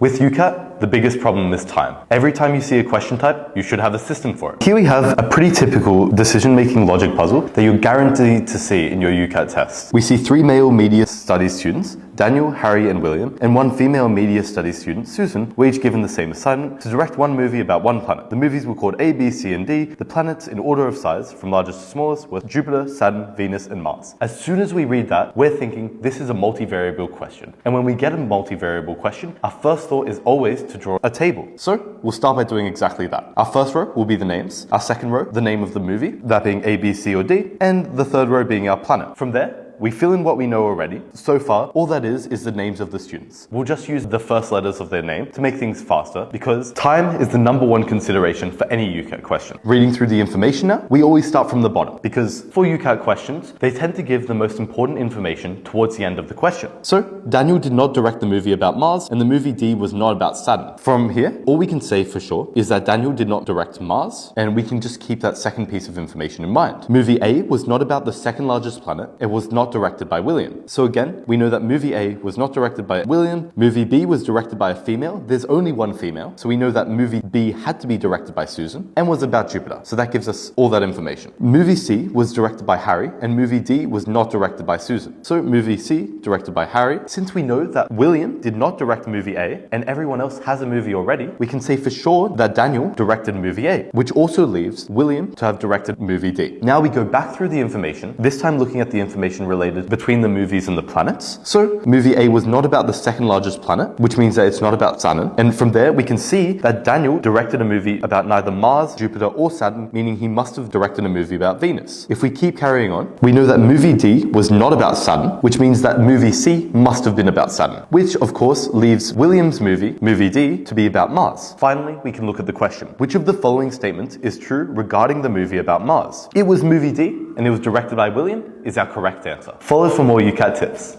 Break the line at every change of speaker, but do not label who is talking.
With UCAT, the biggest problem is time. Every time you see a question type, you should have a system for it. Here we have a pretty typical decision-making logic puzzle that you're guaranteed to see in your UCAT test. We see 3 male media studies students, Daniel, Harry, and William, and 1 female media studies student, Susan, were each given the same assignment to direct 1 movie about 1 planet. The movies were called A, B, C, and D. The planets in order of size, from largest to smallest, were Jupiter, Saturn, Venus, and Mars. As soon as we read that, we're thinking this is a multivariable question. And when we get a multivariable question, our first thought is always to draw a table. So we'll start by doing exactly that. Our first row will be the names, our second row, the name of the movie, that being A, B, C, or D, and the third row being our planet. From there, we fill in what we know already. So far, all that is the names of the students. We'll just use the first letters of their name to make things faster because time is the #1 consideration for any UCAT question. Reading through the information now, we always start from the bottom because for UCAT questions, they tend to give the most important information towards the end of the question. So, Daniel did not direct the movie about Mars and the movie D was not about Saturn. From here, all we can say for sure is that Daniel did not direct Mars and we can just keep that second piece of information in mind. Movie A was not about the second largest planet. It was not directed by William. So again, we know that movie A was not directed by William. Movie B was directed by a female. There's only 1 female. So we know that movie B had to be directed by Susan and was about Jupiter. So that gives us all that information. Movie C was directed by Harry and movie D was not directed by Susan. So movie C directed by Harry. Since we know that William did not direct movie A and everyone else has a movie already, we can say for sure that Daniel directed movie A, which also leaves William to have directed movie D. Now we go back through the information, this time looking at the information related between the movies and the planets. So movie A was not about the second largest planet, which means that it's not about Saturn. And from there, we can see that Daniel directed a movie about neither Mars, Jupiter, or Saturn, meaning he must have directed a movie about Venus. If we keep carrying on, we know that movie D was not about Saturn, which means that movie C must have been about Saturn, which of course leaves William's movie D, to be about Mars. Finally, we can look at the question. Which of the following statements is true regarding the movie about Mars? It was movie D, and it was directed by William, is our correct answer. Follow for more UCAT tips.